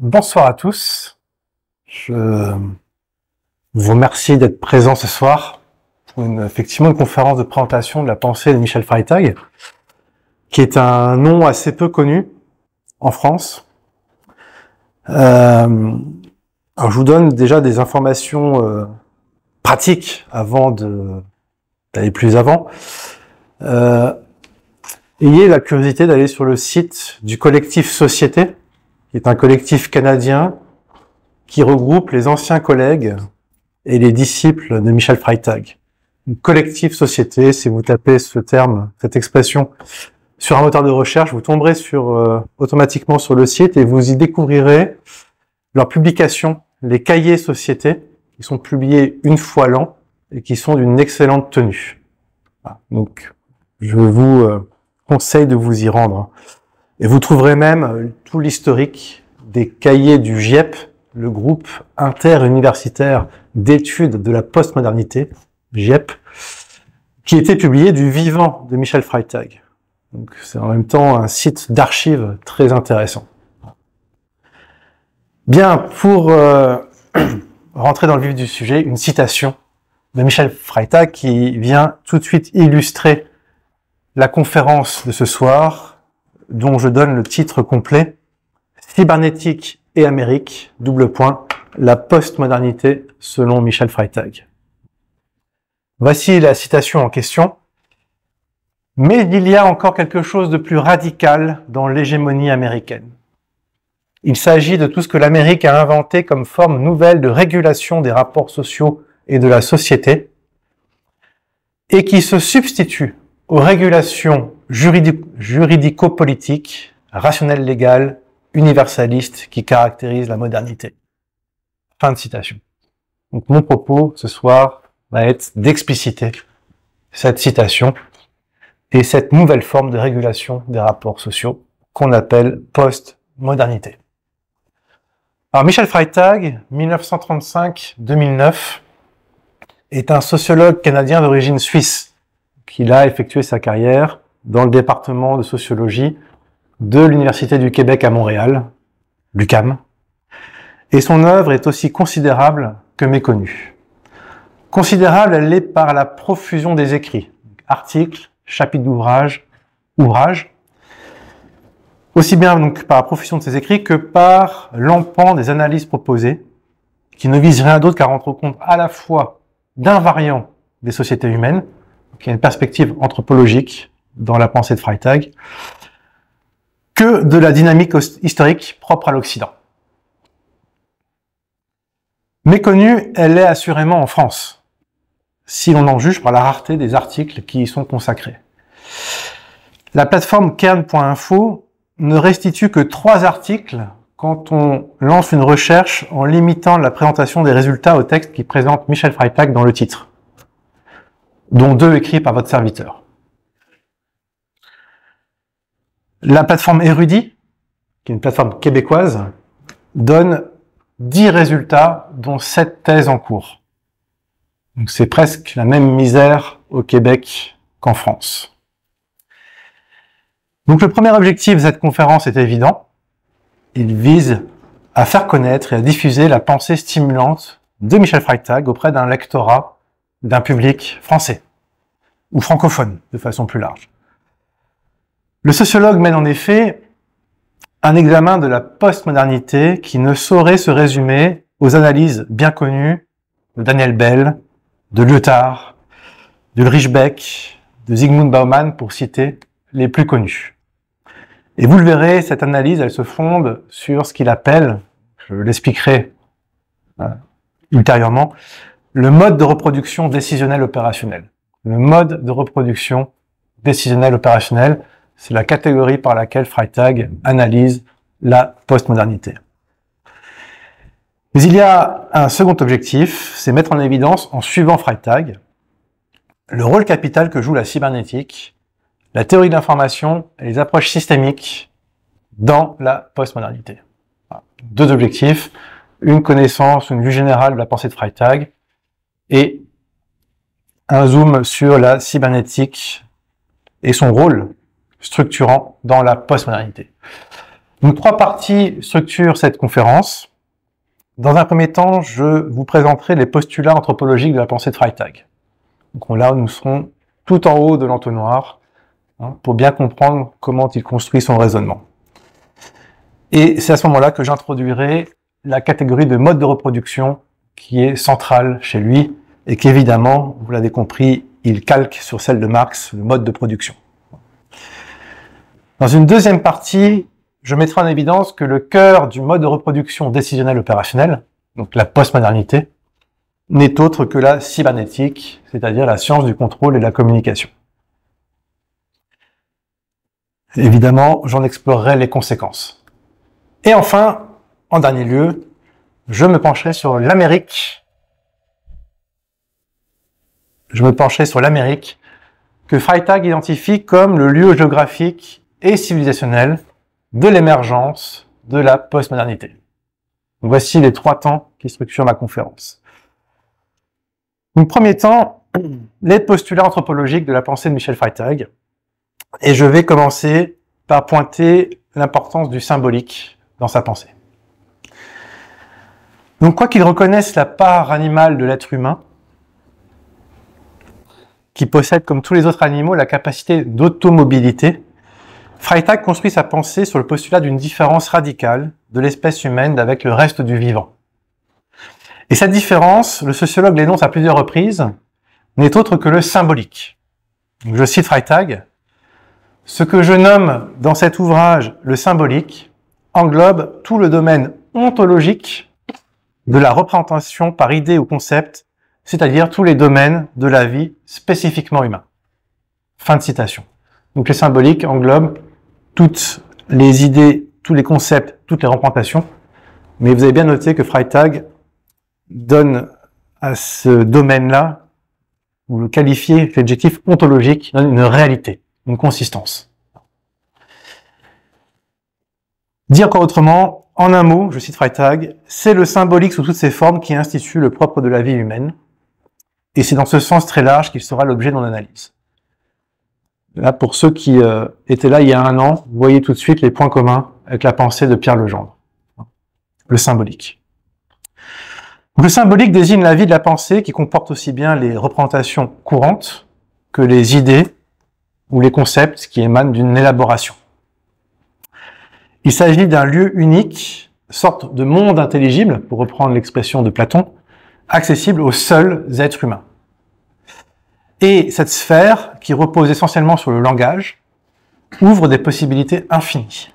Bonsoir à tous. Je vous remercie d'être présents ce soir pour effectivement une conférence de présentation de la pensée de Michel Freytag, qui est un nom assez peu connu en France. Alors je vous donne déjà des informations pratiques avant d'aller plus avant. Ayez la curiosité d'aller sur le site du collectif Société, qui est un collectif canadien qui regroupe les anciens collègues et les disciples de Michel Freytag. Collectif Société, si vous tapez ce terme, cette expression, sur un moteur de recherche, vous tomberez automatiquement sur le site et vous y découvrirez leurs publications, les cahiers Société, qui sont publiés une fois l'an et qui sont d'une excellente tenue. Voilà. Donc, je vous conseille de vous y rendre. Et vous trouverez même tout l'historique des cahiers du GIEP, le groupe interuniversitaire d'études de la postmodernité, GIEP, qui était publié du vivant de Michel Freytag. Donc c'est en même temps un site d'archives très intéressant. Bien, pour rentrer dans le vif du sujet, une citation de Michel Freytag qui vient tout de suite illustrer la conférence de ce soir, dont je donne le titre complet, Cybernétique et Amérique, : la postmodernité selon Michel Freytag. Voici la citation en question. Mais il y a encore quelque chose de plus radical dans l'hégémonie américaine. Il s'agit de tout ce que l'Amérique a inventé comme forme nouvelle de régulation des rapports sociaux et de la société, et qui se substitue aux régulations juridico-politiques, rationnelles légales, universalistes qui caractérisent la modernité. Fin de citation. Donc mon propos ce soir va être d'expliciter cette citation et cette nouvelle forme de régulation des rapports sociaux qu'on appelle post-modernité. Alors Michel Freytag, 1935-2009, est un sociologue canadien d'origine suisse qui a effectué sa carrière dans le département de sociologie de l'Université du Québec à Montréal, l'UQAM, et son œuvre est aussi considérable que méconnue. Considérable, elle l'est par la profusion des écrits, articles, chapitres d'ouvrages, aussi bien donc par la profusion de ses écrits que par l'empan des analyses proposées, qui ne visent rien d'autre qu'à rendre compte à la fois d'invariants des sociétés humaines, qui a une perspective anthropologique dans la pensée de Freytag, que de la dynamique historique propre à l'Occident. Méconnue, elle est assurément en France, si l'on en juge par la rareté des articles qui y sont consacrés. La plateforme Kern.info ne restitue que 3 articles quand on lance une recherche en limitant la présentation des résultats au texte qui présente Michel Freytag dans le titre, dont 2 écrits par votre serviteur. La plateforme Érudit, qui est une plateforme québécoise, donne 10 résultats, dont 7 thèses en cours. Donc c'est presque la même misère au Québec qu'en France. Donc le premier objectif de cette conférence est évident. Il vise à faire connaître et à diffuser la pensée stimulante de Michel Freytag auprès d'un lectorat, d'un public français, ou francophone, de façon plus large. Le sociologue mène en effet un examen de la postmodernité qui ne saurait se résumer aux analyses bien connues de Daniel Bell, de Lyotard, de Ulrich Beck, de Zygmunt Bauman, pour citer les plus connus. Et vous le verrez, cette analyse, elle se fonde sur ce qu'il appelle, je l'expliquerai ultérieurement, le mode de reproduction décisionnel opérationnel. Le mode de reproduction décisionnel opérationnel, c'est la catégorie par laquelle Freytag analyse la postmodernité. Mais il y a un second objectif, c'est mettre en évidence, en suivant Freytag, le rôle capital que joue la cybernétique, la théorie de l'information et les approches systémiques dans la postmodernité. Voilà. 2 objectifs, une connaissance, une vue générale de la pensée de Freytag et un zoom sur la cybernétique et son rôle structurant dans la postmodernité. Donc, 3 parties structurent cette conférence. Dans un premier temps, je vous présenterai les postulats anthropologiques de la pensée de Freytag. Donc là, nous serons tout en haut de l'entonnoir, pour bien comprendre comment il construit son raisonnement. Et c'est à ce moment-là que j'introduirai la catégorie de mode de reproduction qui est centrale chez lui et qu'évidemment, vous l'avez compris, il calque sur celle de Marx, le mode de production. Dans une deuxième partie, je mettrai en évidence que le cœur du mode de reproduction décisionnel opérationnel, donc la postmodernité, n'est autre que la cybernétique, c'est-à-dire la science du contrôle et de la communication. Évidemment, j'en explorerai les conséquences. Et enfin, en dernier lieu, je me pencherai sur l'Amérique. Que Freytag identifie comme le lieu géographique et civilisationnel de l'émergence de la postmodernité. Voici les 3 temps qui structurent ma conférence. Donc, premier temps, les postulats anthropologiques de la pensée de Michel Freytag. Et je vais commencer par pointer l'importance du symbolique dans sa pensée. Donc, quoi qu'il reconnaisse la part animale de l'être humain, qui possède, comme tous les autres animaux, la capacité d'automobilité, Freytag construit sa pensée sur le postulat d'une différence radicale de l'espèce humaine avec le reste du vivant. Et cette différence, le sociologue l'énonce à plusieurs reprises, n'est autre que le symbolique. Donc, je cite Freytag, « Ce que je nomme dans cet ouvrage le symbolique englobe tout le domaine ontologique de la représentation par idée ou concept, c'est-à-dire tous les domaines de la vie spécifiquement humains. » Fin de citation. Donc les symboliques englobent toutes les idées, tous les concepts, toutes les représentations, mais vous avez bien noté que Freytag donne à ce domaine-là, ou le qualifier, l'adjectif ontologique, donne une réalité, une consistance. Dit encore autrement, en un mot, je cite Freytag, c'est le symbolique sous toutes ses formes qui institue le propre de la vie humaine, et c'est dans ce sens très large qu'il sera l'objet de mon analyse. Là, pour ceux qui étaient là il y a 1 an, vous voyez tout de suite les points communs avec la pensée de Pierre Legendre. Le symbolique. Le symbolique désigne la vie de la pensée qui comporte aussi bien les représentations courantes que les idées ou les concepts qui émanent d'une élaboration. Il s'agit d'un lieu unique, sorte de monde intelligible, pour reprendre l'expression de Platon, accessible aux seuls êtres humains. Et cette sphère, qui repose essentiellement sur le langage, ouvre des possibilités infinies,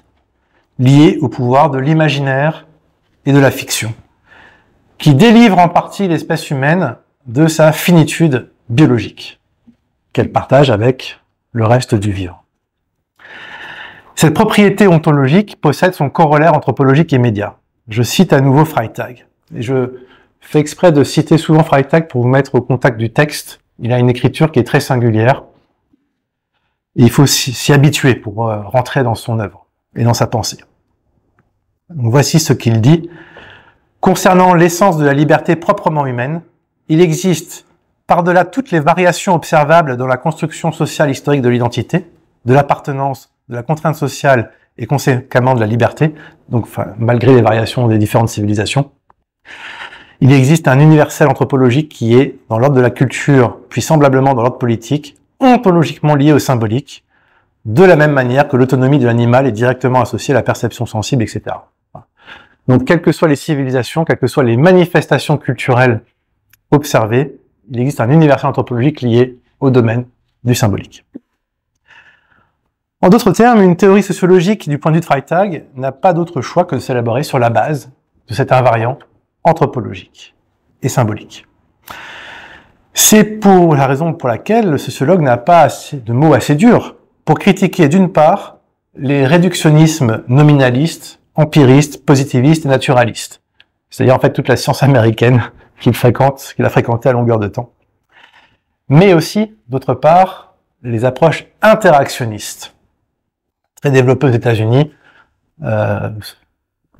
liées au pouvoir de l'imaginaire et de la fiction, qui délivre en partie l'espèce humaine de sa finitude biologique, qu'elle partage avec le reste du vivant. Cette propriété ontologique possède son corollaire anthropologique immédiat. Je cite à nouveau Freytag. Et je fais exprès de citer souvent Freytag pour vous mettre au contact du texte. Il a une écriture qui est très singulière. Et il faut s'y habituer pour rentrer dans son œuvre et dans sa pensée. Donc voici ce qu'il dit. Concernant l'essence de la liberté proprement humaine, il existe, par-delà toutes les variations observables dans la construction sociale historique de l'identité, de l'appartenance, de la contrainte sociale et conséquemment de la liberté, donc malgré les variations des différentes civilisations, il existe un universel anthropologique qui est, dans l'ordre de la culture, puis semblablement dans l'ordre politique, ontologiquement lié au symbolique, de la même manière que l'autonomie de l'animal est directement associée à la perception sensible, etc. Donc, quelles que soient les civilisations, quelles que soient les manifestations culturelles observées, il existe un universel anthropologique lié au domaine du symbolique. En d'autres termes, une théorie sociologique du point de vue de Freytag n'a pas d'autre choix que de s'élaborer sur la base de cet invariant anthropologique et symbolique. C'est pour la raison pour laquelle le sociologue n'a pas de mots assez durs pour critiquer d'une part les réductionnismes nominalistes, empiristes, positivistes et naturalistes. C'est-à-dire en fait toute la science américaine qu'il a fréquentée à longueur de temps. Mais aussi, d'autre part, les approches interactionnistes, très développées aux États-Unis.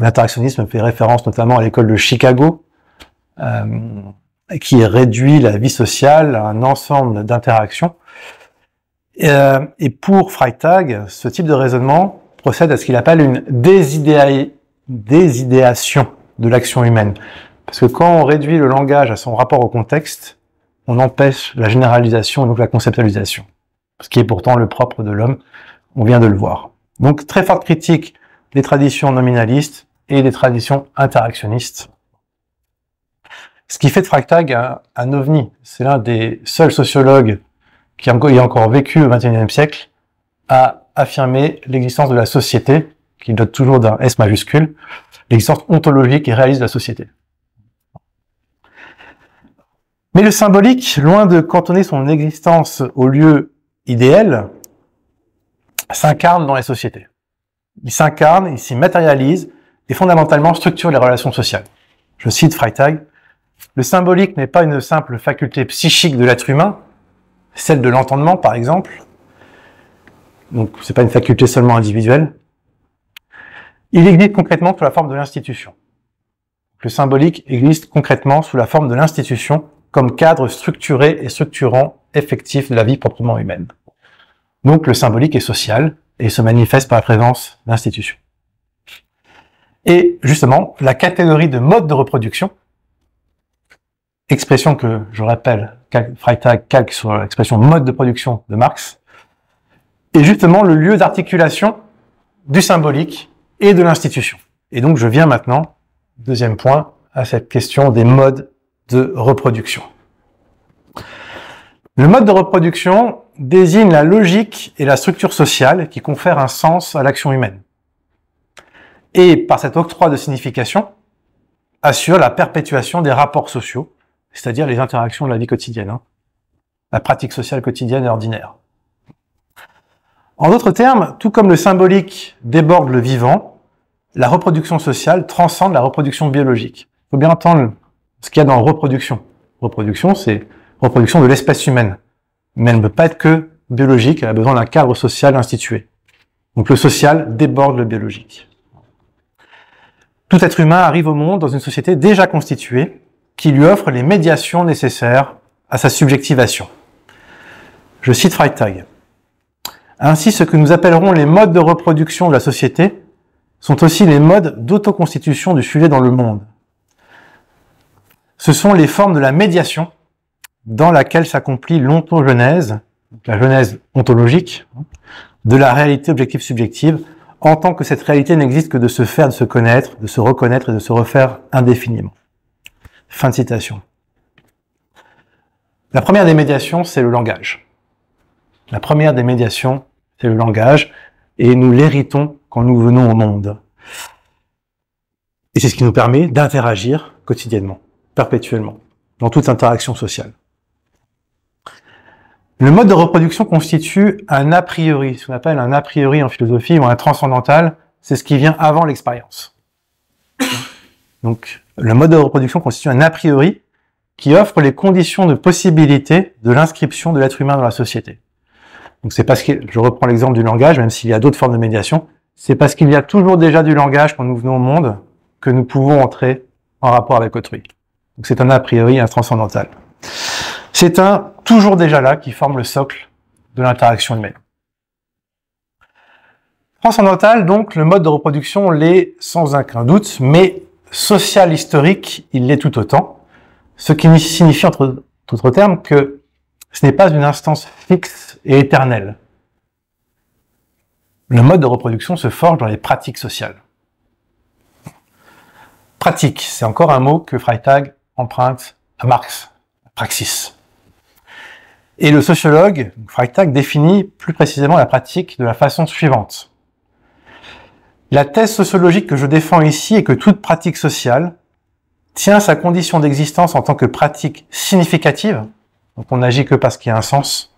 L'interactionnisme fait référence notamment à l'école de Chicago, qui réduit la vie sociale à un ensemble d'interactions. Et pour Freytag, ce type de raisonnement procède à ce qu'il appelle une désidéation de l'action humaine. Parce que quand on réduit le langage à son rapport au contexte, on empêche la généralisation et donc la conceptualisation. Ce qui est pourtant le propre de l'homme, on vient de le voir. Donc très forte critique des traditions nominalistes et des traditions interactionnistes. Ce qui fait de Freytag un ovni. C'est l'un des seuls sociologues qui a encore vécu au XXIe siècle à affirmer l'existence de la société, qui dote toujours d'un S majuscule, l'existence ontologique et réaliste de la société. Mais le symbolique, loin de cantonner son existence au lieu idéal, s'incarne dans les sociétés. Il s'incarne, il s'y matérialise et fondamentalement structure les relations sociales. Je cite Freytag, « Le symbolique n'est pas une simple faculté psychique de l'être humain, celle de l'entendement par exemple, donc c'est pas une faculté seulement individuelle, il existe concrètement sous la forme de l'institution. Le symbolique existe concrètement sous la forme de l'institution comme cadre structuré et structurant effectif de la vie proprement humaine. Donc le symbolique est social et se manifeste par la présence d'institutions. Et justement, la catégorie de mode de reproduction, expression que, je rappelle, Freytag calque sur l'expression mode de production de Marx, est justement le lieu d'articulation du symbolique et de l'institution. Et donc je viens maintenant, deuxième point, à cette question des modes de reproduction. Le mode de reproduction désigne la logique et la structure sociale qui confèrent un sens à l'action humaine. Et par cet octroi de signification, assure la perpétuation des rapports sociaux, c'est-à-dire les interactions de la vie quotidienne, la pratique sociale quotidienne et ordinaire. En d'autres termes, tout comme le symbolique déborde le vivant, la reproduction sociale transcende la reproduction biologique. Il faut bien entendre ce qu'il y a dans reproduction. Reproduction, c'est reproduction de l'espèce humaine. Mais elle ne peut pas être que biologique, elle a besoin d'un cadre social institué. Donc le social déborde le biologique. Tout être humain arrive au monde dans une société déjà constituée, qui lui offre les médiations nécessaires à sa subjectivation. Je cite Freytag. Ainsi, ce que nous appellerons les modes de reproduction de la société sont aussi les modes d'autoconstitution du sujet dans le monde. Ce sont les formes de la médiation dans laquelle s'accomplit l'ontogenèse, la genèse ontologique, de la réalité objective subjective, en tant que cette réalité n'existe que de se faire, de se connaître, de se reconnaître et de se refaire indéfiniment. Fin de citation. La première des médiations, c'est le langage. La première des médiations, c'est le langage, et nous l'héritons quand nous venons au monde. Et c'est ce qui nous permet d'interagir quotidiennement, perpétuellement, dans toute interaction sociale. Le mode de reproduction constitue un a priori, ce qu'on appelle un a priori en philosophie ou un transcendantal, c'est ce qui vient avant l'expérience. Donc, le mode de reproduction constitue un a priori qui offre les conditions de possibilité de l'inscription de l'être humain dans la société. Donc c'est parce que, je reprends l'exemple du langage, même s'il y a d'autres formes de médiation, c'est parce qu'il y a toujours déjà du langage quand nous venons au monde que nous pouvons entrer en rapport avec autrui. Donc c'est un a priori, un transcendantal. C'est un toujours déjà là qui forme le socle de l'interaction humaine. Transcendantal, donc, le mode de reproduction l'est sans aucun doute, mais social historique, il l'est tout autant, ce qui signifie, entre d'autres termes, que ce n'est pas une instance fixe et éternelle. Le mode de reproduction se forge dans les pratiques sociales. Pratique, c'est encore un mot que Freytag emprunte à Marx, praxis. Et le sociologue, Freytag, définit plus précisément la pratique de la façon suivante. La thèse sociologique que je défends ici est que toute pratique sociale tient sa condition d'existence en tant que pratique significative, donc on n'agit que parce qu'il y a un sens,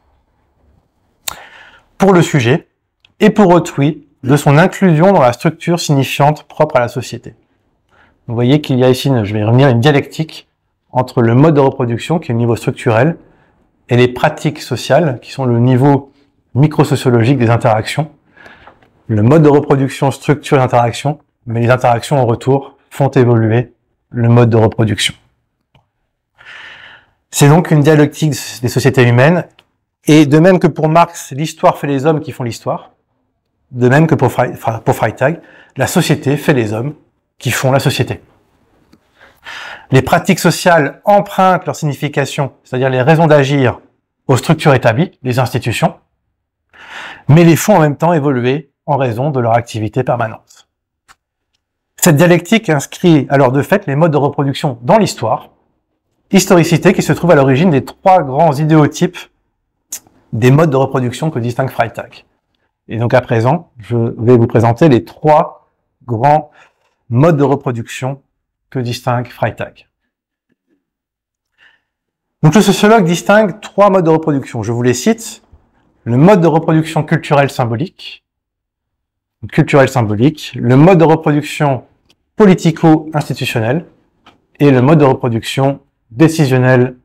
pour le sujet et pour autrui, de son inclusion dans la structure signifiante propre à la société. Vous voyez qu'il y a ici, je vais y revenir, une dialectique entre le mode de reproduction, qui est le niveau structurel, et les pratiques sociales, qui sont le niveau microsociologique des interactions. Le mode de reproduction structure l'interaction, mais les interactions en retour font évoluer le mode de reproduction. C'est donc une dialectique des sociétés humaines, et de même que pour Marx, l'histoire fait les hommes qui font l'histoire, De même que pour Freytag, la société fait les hommes qui font la société. Les pratiques sociales empruntent leur signification, c'est-à-dire les raisons d'agir, aux structures établies, les institutions, mais les font en même temps évoluer en raison de leur activité permanente. Cette dialectique inscrit alors de fait les modes de reproduction dans l'histoire, historicité qui se trouve à l'origine des trois grands idéotypes des modes de reproduction que distingue Freytag. Et donc à présent, je vais vous présenter les trois grands modes de reproduction que distingue Freytag. Donc le sociologue distingue trois modes de reproduction. Je vous les cite. Le mode de reproduction culturel symbolique, le mode de reproduction politico-institutionnel et le mode de reproduction décisionnel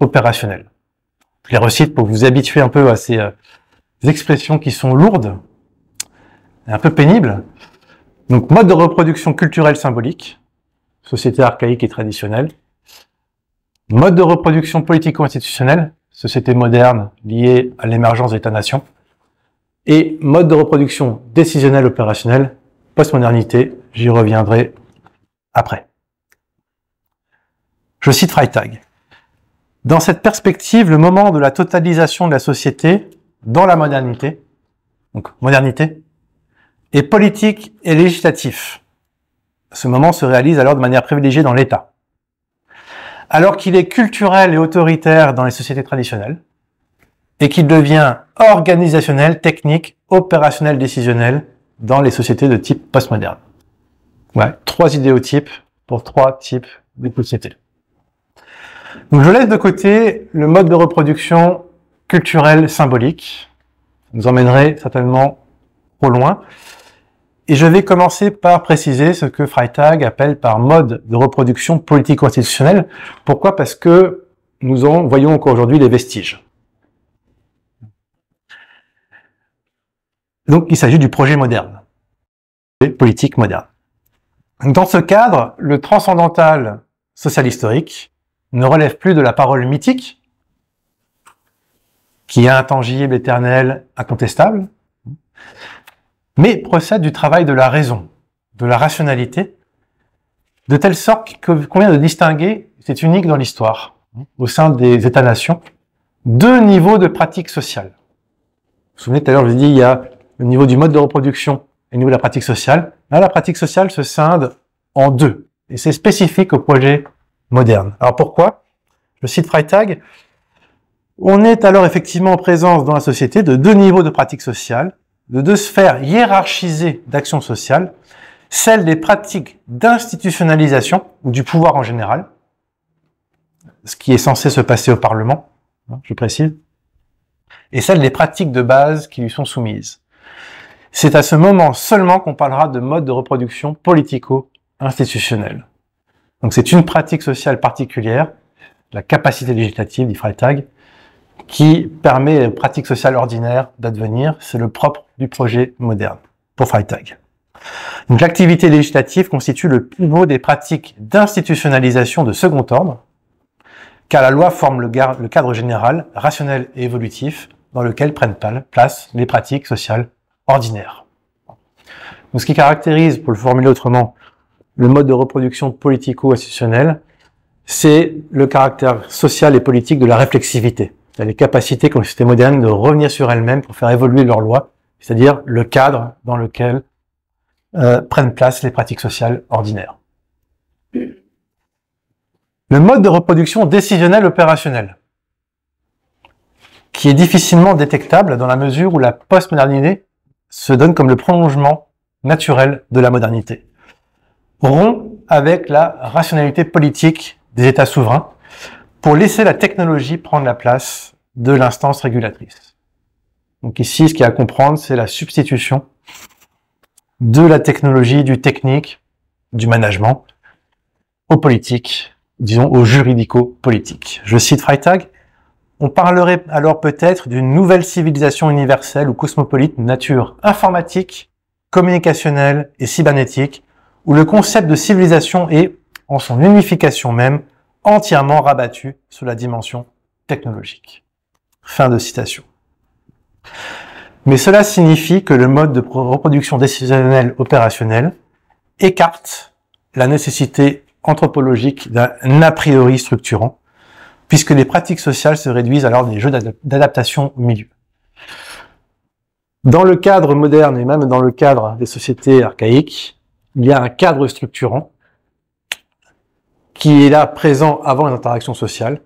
opérationnel. Je les recite pour vous habituer un peu à ces expressions qui sont lourdes et un peu pénibles. Donc mode de reproduction culturel symbolique, société archaïque et traditionnelle. Mode de reproduction politico-institutionnelle, société moderne liée à l'émergence des États-nations. Et mode de reproduction décisionnelle opérationnelle, postmodernité, j'y reviendrai après. Je cite Freytag. Dans cette perspective, le moment de la totalisation de la société dans la modernité, donc modernité, est politique et législatif. Ce moment se réalise alors de manière privilégiée dans l'État. Alors qu'il est culturel et autoritaire dans les sociétés traditionnelles, et qu'il devient organisationnel, technique, opérationnel, décisionnel dans les sociétés de type postmoderne. Ouais, trois idéotypes pour trois types de sociétés. Donc je laisse de côté le mode de reproduction culturel symbolique. Ça nous emmènerait certainement trop loin. Et je vais commencer par préciser ce que Freytag appelle par mode de reproduction politico-institutionnelle. Pourquoi? Parce que nous en voyons encore aujourd'hui les vestiges. Donc il s'agit du projet moderne, politique moderne. Dans ce cadre, le transcendantal social historique ne relève plus de la parole mythique, qui est intangible, éternelle, incontestable, mais procède du travail de la raison, de la rationalité, de telle sorte qu'il convient de distinguer, c'est unique dans l'histoire, au sein des États-nations, deux niveaux de pratique sociale. Vous vous souvenez, tout à l'heure, je vous ai dit, il y a le niveau du mode de reproduction et le niveau de la pratique sociale. Là, la pratique sociale se scinde en deux, et c'est spécifique au projet moderne. Alors pourquoi? Je cite Freytag. On est alors effectivement en présence dans la société de deux niveaux de pratique sociale, de deux sphères hiérarchisées d'action sociale, celle des pratiques d'institutionnalisation, ou du pouvoir en général, ce qui est censé se passer au Parlement, je précise, et celle des pratiques de base qui lui sont soumises. C'est à ce moment seulement qu'on parlera de mode de reproduction politico-institutionnel. Donc c'est une pratique sociale particulière, la capacité législative, dit Freytag, qui permet aux pratiques sociales ordinaires d'advenir. C'est le propre du projet moderne, pour Freytag. Donc l'activité législative constitue le pivot des pratiques d'institutionnalisation de second ordre, car la loi forme le cadre général, rationnel et évolutif, dans lequel prennent place les pratiques sociales ordinaires. Donc, ce qui caractérise, pour le formuler autrement, le mode de reproduction politico-institutionnel, c'est le caractère social et politique de la réflexivité. C'est les capacités qu'ont les sociétés modernes de revenir sur elles-mêmes pour faire évoluer leurs lois, c'est-à-dire le cadre dans lequel prennent place les pratiques sociales ordinaires. Le mode de reproduction décisionnel opérationnel, qui est difficilement détectable dans la mesure où la postmodernité se donne comme le prolongement naturel de la modernité. Rompt avec la rationalité politique des États souverains pour laisser la technologie prendre la place de l'instance régulatrice. Donc ici, ce qu'il y a à comprendre, c'est la substitution de la technologie, du technique, du management, aux politiques, disons aux juridico-politiques. Je cite Freytag. On parlerait alors peut-être d'une nouvelle civilisation universelle ou cosmopolite de nature informatique, communicationnelle et cybernétique, où le concept de civilisation est, en son unification même, entièrement rabattu sur la dimension technologique. Fin de citation. Mais cela signifie que le mode de reproduction décisionnelle opérationnelle écarte la nécessité anthropologique d'un a priori structurant, puisque les pratiques sociales se réduisent alors des jeux d'adaptation au milieu. Dans le cadre moderne et même dans le cadre des sociétés archaïques, il y a un cadre structurant qui est là présent avant les interactions sociales,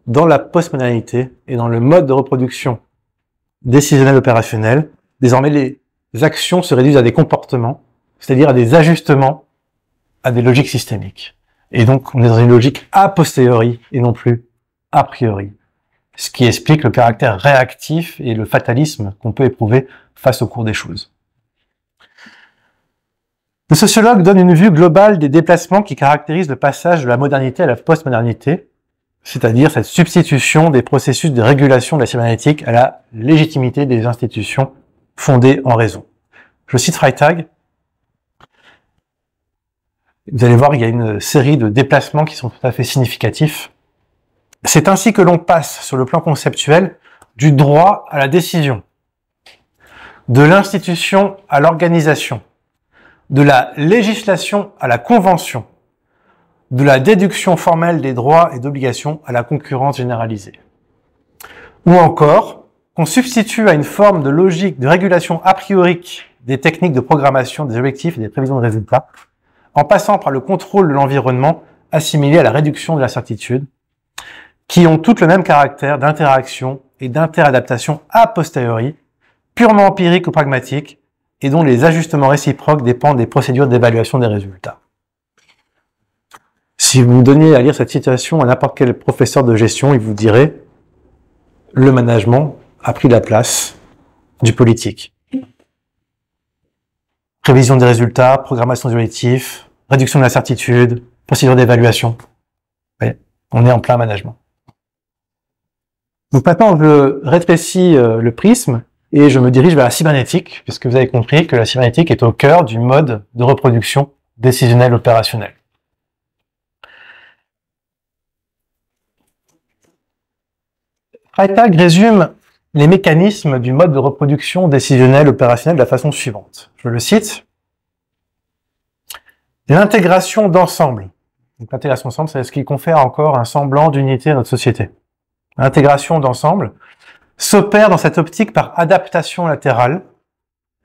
dans la postmodernité et dans le mode de reproduction décisionnelle opérationnelle. Désormais, les actions se réduisent à des comportements, c'est-à-dire à des ajustements à des logiques systémiques. Et donc, on est dans une logique a posteriori et non plus a priori. Ce qui explique le caractère réactif et le fatalisme qu'on peut éprouver face au cours des choses. Le sociologue donne une vue globale des déplacements qui caractérisent le passage de la modernité à la postmodernité, c'est-à-dire cette substitution des processus de régulation de la cybernétique à la légitimité des institutions fondées en raison. Je cite Freytag. Vous allez voir, il y a une série de déplacements qui sont tout à fait significatifs. C'est ainsi que l'on passe, sur le plan conceptuel, du droit à la décision, de l'institution à l'organisation, de la législation à la convention, de la déduction formelle des droits et d'obligations à la concurrence généralisée. Ou encore, qu'on substitue à une forme de logique de régulation a priori des techniques de programmation des objectifs et des prévisions de résultats, en passant par le contrôle de l'environnement assimilé à la réduction de l'incertitude, qui ont toutes le même caractère d'interaction et d'interadaptation a posteriori, purement empirique ou pragmatique, et dont les ajustements réciproques dépendent des procédures d'évaluation des résultats. Si vous donniez à lire cette citation à n'importe quel professeur de gestion, il vous dirait « Le management a pris la place du politique ». Prévision des résultats, programmation des objectifs, réduction de l'incertitude, procédure d'évaluation. On est en plein management. Donc maintenant, je rétrécis le prisme et je me dirige vers la cybernétique, puisque vous avez compris que la cybernétique est au cœur du mode de reproduction décisionnelle opérationnelle. Freytag résume les mécanismes du mode de reproduction décisionnelle opérationnelle de la façon suivante. Je le cite. L'intégration d'ensemble. L'intégration d'ensemble, c'est ce qui confère encore un semblant d'unité à notre société. L'intégration d'ensemble s'opère dans cette optique par adaptation latérale,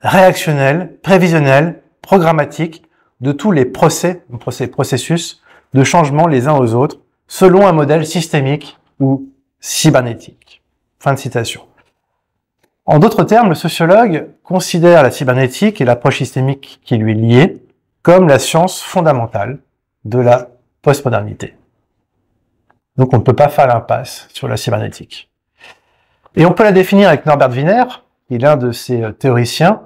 réactionnelle, prévisionnelle, programmatique de tous les processus de changement les uns aux autres, selon un modèle systémique ou cybernétique. Fin de citation. En d'autres termes, le sociologue considère la cybernétique et l'approche systémique qui lui est liée comme la science fondamentale de la postmodernité. Donc on ne peut pas faire l'impasse sur la cybernétique. Et on peut la définir avec Norbert Wiener, qui est l'un de ces théoriciens,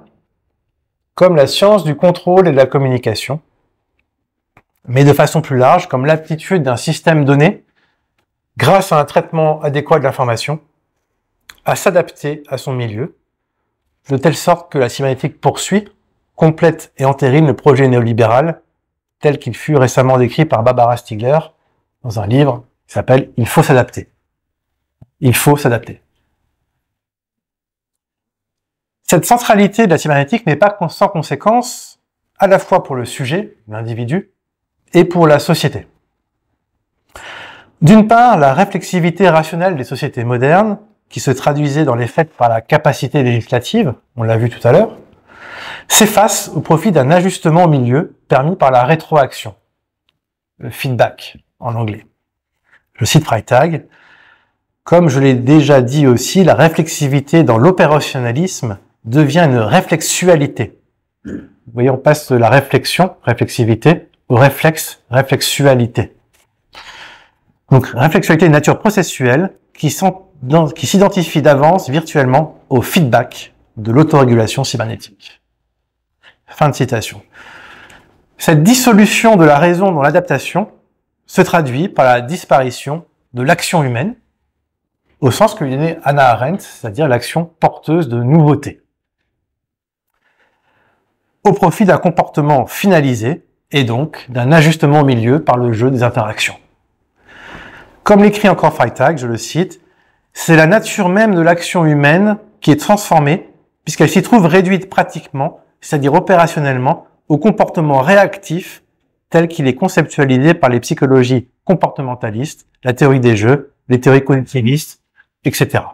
comme la science du contrôle et de la communication, mais de façon plus large, comme l'aptitude d'un système donné, grâce à un traitement adéquat de l'information, à s'adapter à son milieu, de telle sorte que la cybernétique poursuit, complète et entérine le projet néolibéral, tel qu'il fut récemment décrit par Barbara Stiegler dans un livre qui s'appelle « Il faut s'adapter ». Il faut s'adapter. Cette centralité de la cybernétique n'est pas sans conséquence, à la fois pour le sujet, l'individu, et pour la société. D'une part, la réflexivité rationnelle des sociétés modernes, qui se traduisait dans les faits par la capacité législative, on l'a vu tout à l'heure, s'efface au profit d'un ajustement au milieu permis par la rétroaction, le feedback en anglais. Je cite Freytag, « Comme je l'ai déjà dit aussi, la réflexivité dans l'opérationnalisme devient une réflexualité. » Vous voyez, on passe de la réflexion, réflexivité, au réflexe, réflexualité. Donc, réflexualité est une nature processuelle qui s'identifie d'avance virtuellement au feedback de l'autorégulation cybernétique. Fin de citation. Cette dissolution de la raison dans l'adaptation se traduit par la disparition de l'action humaine, au sens que lui donnait Hannah Arendt, c'est-à-dire l'action porteuse de nouveautés, au profit d'un comportement finalisé et donc d'un ajustement au milieu par le jeu des interactions. Comme l'écrit encore Freytag, je le cite, « C'est la nature même de l'action humaine qui est transformée puisqu'elle s'y trouve réduite pratiquement, c'est-à-dire opérationnellement, au comportement réactif tel qu'il est conceptualisé par les psychologies comportementalistes, la théorie des jeux, les théories cognitivistes, etc.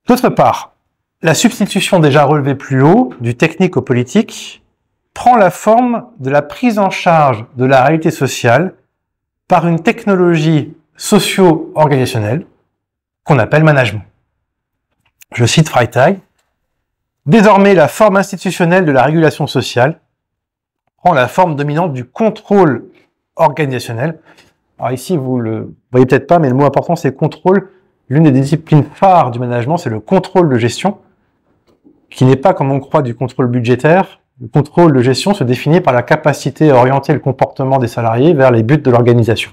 D'autre part, la substitution déjà relevée plus haut, du technique au politique, prend la forme de la prise en charge de la réalité sociale par une technologie socio-organisationnelle qu'on appelle management. Je cite Freytag. Désormais, la forme institutionnelle de la régulation sociale prend la forme dominante du contrôle organisationnel. Alors ici, vous le voyez peut-être pas, mais le mot important, c'est contrôle. L'une des disciplines phares du management, c'est le contrôle de gestion, qui n'est pas, comme on croit, du contrôle budgétaire. Le contrôle de gestion se définit par la capacité à orienter le comportement des salariés vers les buts de l'organisation.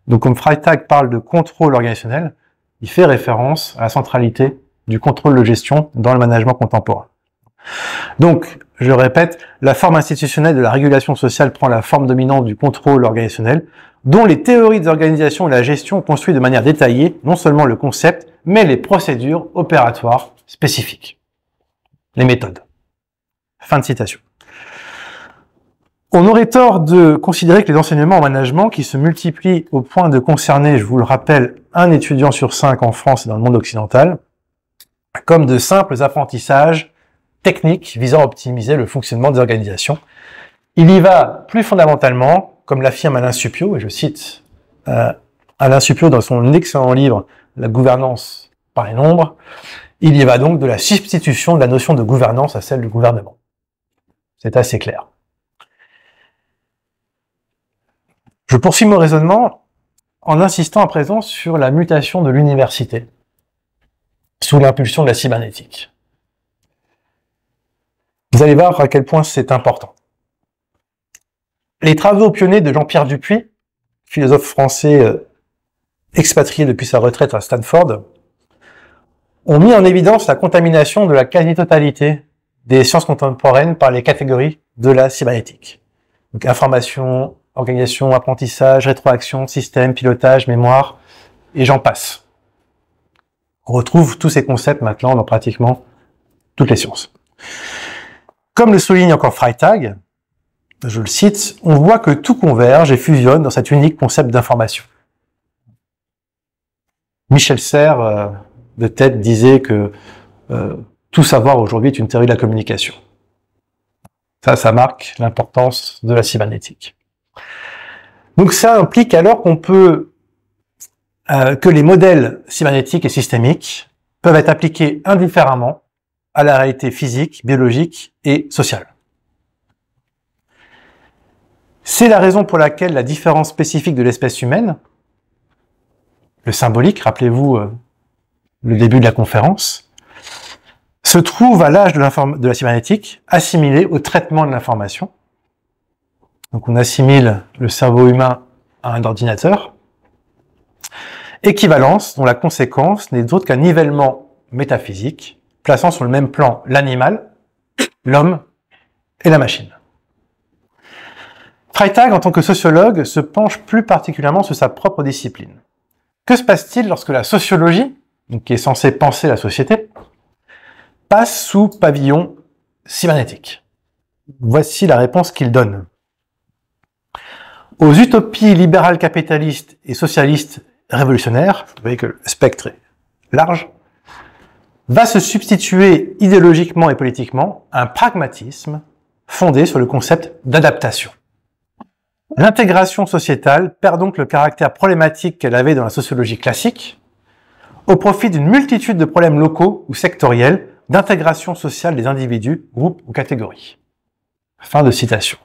Donc, comme Freytag parle de contrôle organisationnel, il fait référence à la centralité du contrôle de gestion dans le management contemporain. Donc, je répète, la forme institutionnelle de la régulation sociale prend la forme dominante du contrôle organisationnel, dont les théories des organisations et la gestion construisent de manière détaillée non seulement le concept, mais les procédures opératoires spécifiques. Les méthodes. Fin de citation. On aurait tort de considérer que les enseignements en management, qui se multiplient au point de concerner, je vous le rappelle, un étudiant sur 5 en France et dans le monde occidental, comme de simples apprentissages techniques visant à optimiser le fonctionnement des organisations. Il y va plus fondamentalement, comme l'affirme Alain Suppiot, et je cite Alain Suppiot dans son excellent livre « La gouvernance par les nombres », il y va donc de la substitution de la notion de gouvernance à celle du gouvernement. C'est assez clair. Je poursuis mon raisonnement en insistant à présent sur la mutation de l'université sous l'impulsion de la cybernétique. Vous allez voir à quel point c'est important. Les travaux pionniers de Jean-Pierre Dupuy, philosophe français expatrié depuis sa retraite à Stanford, ont mis en évidence la contamination de la quasi-totalité des sciences contemporaines par les catégories de la cybernétique. Donc information, organisation, apprentissage, rétroaction, système, pilotage, mémoire, et j'en passe. On retrouve tous ces concepts maintenant dans pratiquement toutes les sciences. Comme le souligne encore Freytag, je le cite, on voit que tout converge et fusionne dans cet unique concept d'information. Michel Serres, de tête, disait que tout savoir aujourd'hui est une théorie de la communication. Ça marque l'importance de la cybernétique. Donc ça implique alors qu'on peut que les modèles cybernétiques et systémiques peuvent être appliqués indifféremment à la réalité physique, biologique et sociale. C'est la raison pour laquelle la différence spécifique de l'espèce humaine, le symbolique, rappelez-vous le début de la conférence, se trouve à l'âge de la cybernétique assimilé au traitement de l'information. Donc on assimile le cerveau humain à un ordinateur. Équivalence dont la conséquence n'est autre qu'un nivellement métaphysique, plaçant sur le même plan l'animal, l'homme et la machine. Freytag, en tant que sociologue, se penche plus particulièrement sur sa propre discipline. Que se passe-t-il lorsque la sociologie, qui est censée penser la société, passe sous pavillon cybernétique? Voici la réponse qu'il donne. Aux utopies libérales capitalistes et socialistes révolutionnaires, vous voyez que le spectre est large, va se substituer idéologiquement et politiquement un pragmatisme fondé sur le concept d'adaptation. L'intégration sociétale perd donc le caractère problématique qu'elle avait dans la sociologie classique, au profit d'une multitude de problèmes locaux ou sectoriels d'intégration sociale des individus, groupes ou catégories. Fin de citation.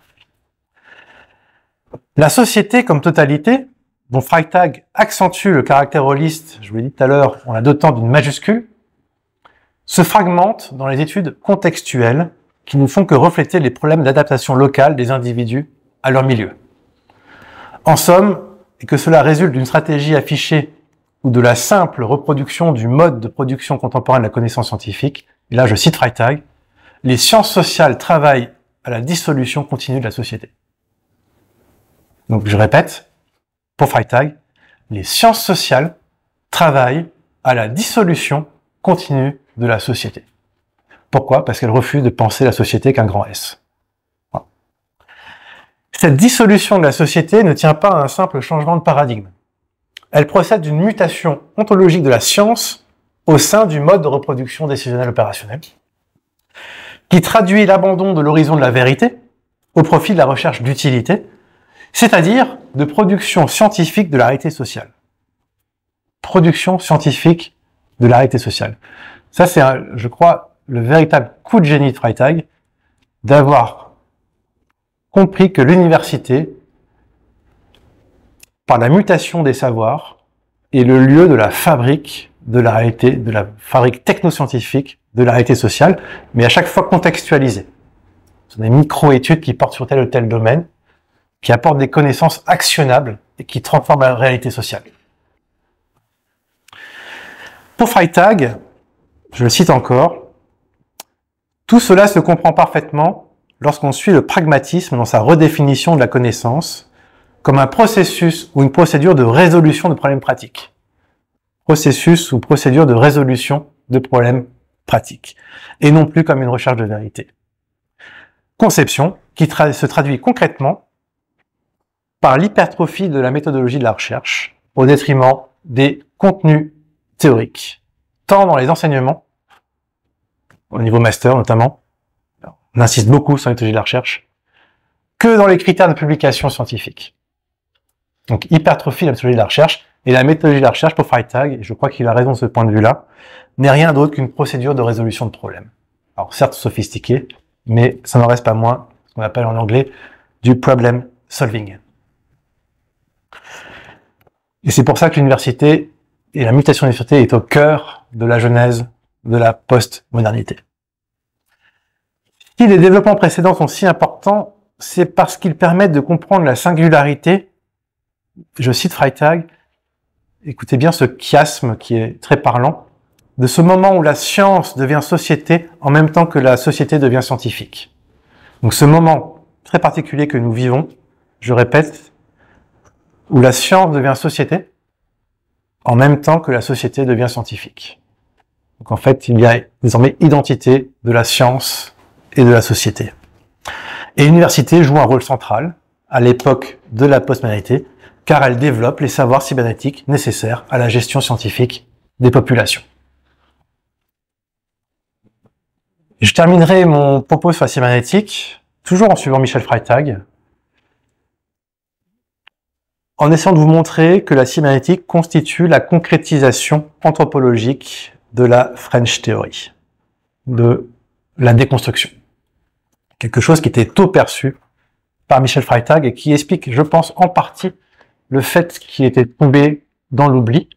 La société comme totalité, dont Freytag accentue le caractère holiste, je vous l'ai dit tout à l'heure, en la dotant d'une majuscule, se fragmente dans les études contextuelles qui ne font que refléter les problèmes d'adaptation locale des individus à leur milieu. En somme, et que cela résulte d'une stratégie affichée ou de la simple reproduction du mode de production contemporain de la connaissance scientifique, et là je cite Freytag, les sciences sociales travaillent à la dissolution continue de la société. Donc je répète, pour Freytag, les sciences sociales travaillent à la dissolution continue de la société. Pourquoi? Parce qu'elle refuse de penser la société qu'un grand S. Voilà. Cette dissolution de la société ne tient pas à un simple changement de paradigme. Elle procède d'une mutation ontologique de la science au sein du mode de reproduction décisionnelle opérationnelle, qui traduit l'abandon de l'horizon de la vérité au profit de la recherche d'utilité, c'est-à-dire de production scientifique de la réalité sociale. Production scientifique de la réalité sociale. Ça, c'est, je crois, le véritable coup de génie de Freytag, d'avoir compris que l'université, par la mutation des savoirs, est le lieu de la fabrique de la réalité, de la fabrique technoscientifique de la réalité sociale, mais à chaque fois contextualisée. Ce sont des micro-études qui portent sur tel ou tel domaine, qui apportent des connaissances actionnables et qui transforment la réalité sociale. Pour Freytag, je le cite encore, tout cela se comprend parfaitement lorsqu'on suit le pragmatisme dans sa redéfinition de la connaissance comme un processus ou une procédure de résolution de problèmes pratiques. Processus ou procédure de résolution de problèmes pratiques, et non plus comme une recherche de vérité. Conception qui se traduit concrètement par l'hypertrophie de la méthodologie de la recherche au détriment des contenus théoriques, tant dans les enseignements, au niveau master notamment, on insiste beaucoup sur la méthodologie de la recherche, que dans les critères de publication scientifique. Donc hypertrophie de la méthodologie de la recherche, et la méthodologie de la recherche pour Freytag, et je crois qu'il a raison de ce point de vue-là, n'est rien d'autre qu'une procédure de résolution de problèmes. Alors certes sophistiquée, mais ça n'en reste pas moins ce qu'on appelle en anglais du problem solving. Et c'est pour ça que l'université et la mutation de l'université est au cœur de la genèse de la post-modernité. Si les développements précédents sont si importants, c'est parce qu'ils permettent de comprendre la singularité, je cite Freytag, écoutez bien ce chiasme qui est très parlant, de ce moment où la science devient société en même temps que la société devient scientifique. Donc ce moment très particulier que nous vivons, je répète, où la science devient société en même temps que la société devient scientifique. Donc en fait, il y a désormais identité de la science et de la société. Et l'université joue un rôle central à l'époque de la postmodernité, car elle développe les savoirs cybernétiques nécessaires à la gestion scientifique des populations. Je terminerai mon propos sur la cybernétique, toujours en suivant Michel Freytag, en essayant de vous montrer que la cybernétique constitue la concrétisation anthropologique de la French Theory, de la déconstruction. Quelque chose qui était tôt perçu par Michel Freytag et qui explique, je pense, en partie le fait qu'il était tombé dans l'oubli,